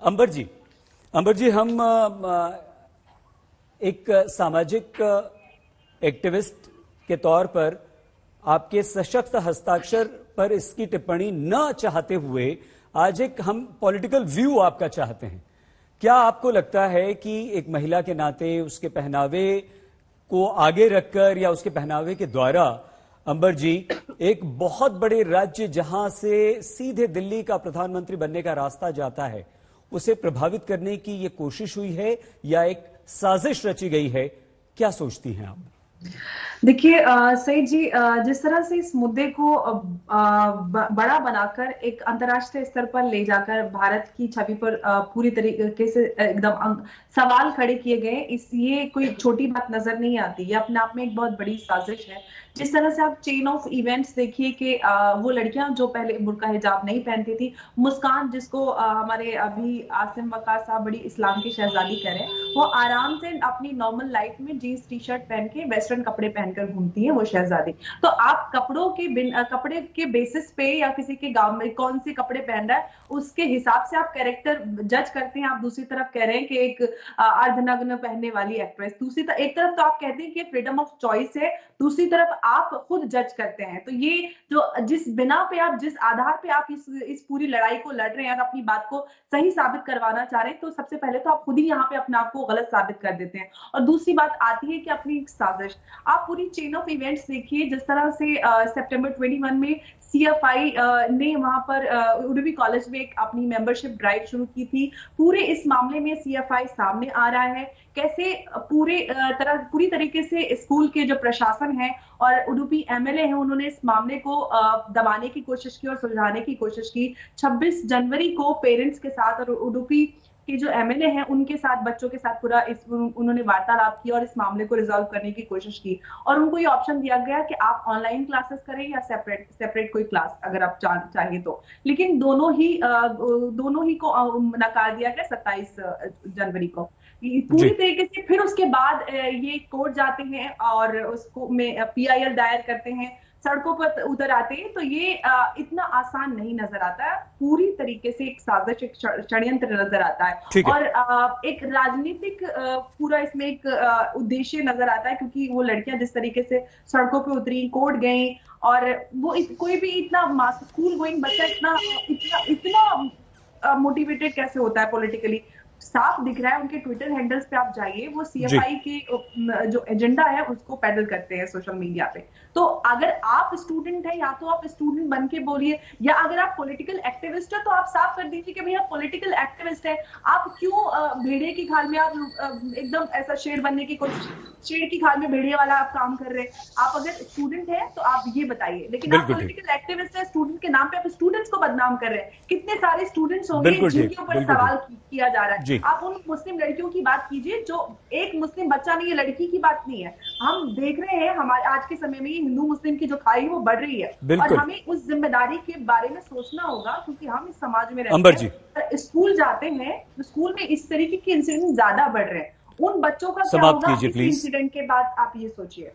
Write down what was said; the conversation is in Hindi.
अंबर जी, हम एक सामाजिक एक्टिविस्ट के तौर पर आपके सशक्त हस्ताक्षर पर इसकी टिप्पणी न चाहते हुए आज एक हम पॉलिटिकल व्यू आपका चाहते हैं। क्या आपको लगता है कि एक महिला के नाते उसके पहनावे को आगे रखकर या उसके पहनावे के द्वारा अंबर जी एक बहुत बड़े राज्य जहां से सीधे दिल्ली का प्रधानमंत्री बनने का रास्ता जाता है उसे प्रभावित करने की ये कोशिश हुई है या एक साजिश रची गई है? क्या सोचती हैं आप? देखिए सईद जी, जिस तरह से इस मुद्दे को बड़ा बनाकर एक अंतर्राष्ट्रीय स्तर पर ले जाकर भारत की छवि पर पूरी तरीके से एकदम सवाल खड़े किए गए, ये कोई छोटी बात नजर नहीं आती। ये अपने आप में एक बहुत बड़ी साजिश है। जिस तरह से आप चेन ऑफ इवेंट्स देखिए कि वो लड़कियां जो पहले बुर्का हिजाब नहीं पहनती थी, मुस्कान जिसको हमारे अभी आसिम वक़ार साहब बड़ी इस्लाम की शहजादी कह रहे हैं, वो आराम से अपनी नॉर्मल लाइफ में जीन्स टी शर्ट पहन के वेस्टर्न कपड़े पहनकर घूमती है वो शहजादी। तो आप कपड़े के बेसिस पे या किसी के गांव में कौन से कपड़े पहन रहा है उसके हिसाब से आप कैरेक्टर जज करते हैं। आप दूसरी तरफ कह रहे हैं कि एक अर्धनग्न पहनने वाली एक्ट्रेस, एक तरफ तो आप कहते हैं कि फ्रीडम ऑफ चॉइस है, दूसरी तरफ आप खुद जज करते हैं। तो ये जो जिस बिना पे आप जिस आधार पे आप इस पूरी लड़ाई को लड़ रहे हैं और अपनी बात को सही साबित करवाना चाह रहे हैं, तो सबसे पहले तो आप खुद ही यहाँ पे अपने आप को गलत साबित कर देते हैं। और दूसरी बात आती है कि अपनी साजिश, आप पूरी चेन ऑफ इवेंट्स देखिए। जिस तरह से सितंबर 21 में CFI ने वहां पर उडुपी कॉलेज में एक अपनी मेंबरशिप ड्राइव शुरू की थी। पूरे इस मामले में CFI सामने आ रहा है, कैसे पूरी तरीके से स्कूल के जो प्रशासन है और उडुपी MLA हैं, उन्होंने इस मामले को दबाने की कोशिश की और सुलझाने की कोशिश की। 26 जनवरी को पेरेंट्स के साथ और उडुपी के जो MLA हैं उनके साथ, बच्चों के साथ उन्होंने वार्तालाप किया और इस मामले को रिजॉल्व करने की कोशिश की। और उनको ये ऑप्शन दिया गया कि आप ऑनलाइन क्लासेस करें या सेपरेट कोई क्लास अगर आप चाहिए तो। लेकिन दोनों ही को नकार दिया गया 27 जनवरी को पूरी तरीके से। फिर उसके बाद ये कोर्ट जाते हैं और उसको में PIL दायर करते हैं, सड़कों पर उतर आते हैं। तो ये इतना आसान नहीं नजर आता है, पूरी तरीके से एक साजिश, एक षड्यंत्र नजर आता है और एक राजनीतिक पूरा इसमें एक उद्देश्य नजर आता है, क्योंकि वो लड़कियां जिस तरीके से सड़कों पे उतरी, कोर्ट गई और वो कोई भी इतना स्कूल गोइंग बच्चा इतना मोटिवेटेड कैसे होता है पॉलिटिकली, साफ दिख रहा है। उनके ट्विटर हैंडल्स पे आप जाइए, वो CFI के जो एजेंडा है उसको पैडल करते हैं सोशल मीडिया पे। तो अगर आप स्टूडेंट है, या तो आप स्टूडेंट बन के बोलिए, या अगर आप पॉलिटिकल एक्टिविस्ट है तो आप साफ कर दीजिए कि भैया पॉलिटिकल एक्टिविस्ट है। आप क्यों भेड़िए की खाल में आप एकदम ऐसा शेर बनने की कोशिश, शेर की खाल में भेड़िए वाला आप काम कर रहे हैं। आप अगर स्टूडेंट है तो आप ये बताइए, लेकिन आप पॉलिटिकल एक्टिविस्ट है, स्टूडेंट के नाम पे आप स्टूडेंट्स को बदनाम कर रहे हैं। कितने सारे स्टूडेंट्स होंगे जिनके ऊपर सवाल किया जा रहा है। आप उन मुस्लिम लड़कियों की बात कीजिए, जो एक मुस्लिम बच्चा नहीं है, लड़की की बात नहीं है। हम देख रहे हैं हमारे आज के समय में हिंदू मुस्लिम की जो खाई वो बढ़ रही है और हमें उस जिम्मेदारी के बारे में सोचना होगा, क्योंकि हम इस समाज में रहते हैं, स्कूल जाते हैं, स्कूल में इस तरीके के इंसिडेंट ज्यादा बढ़ रहे हैं। उन बच्चों का क्या होगा इस इंसिडेंट के बाद, आप ये सोचिए।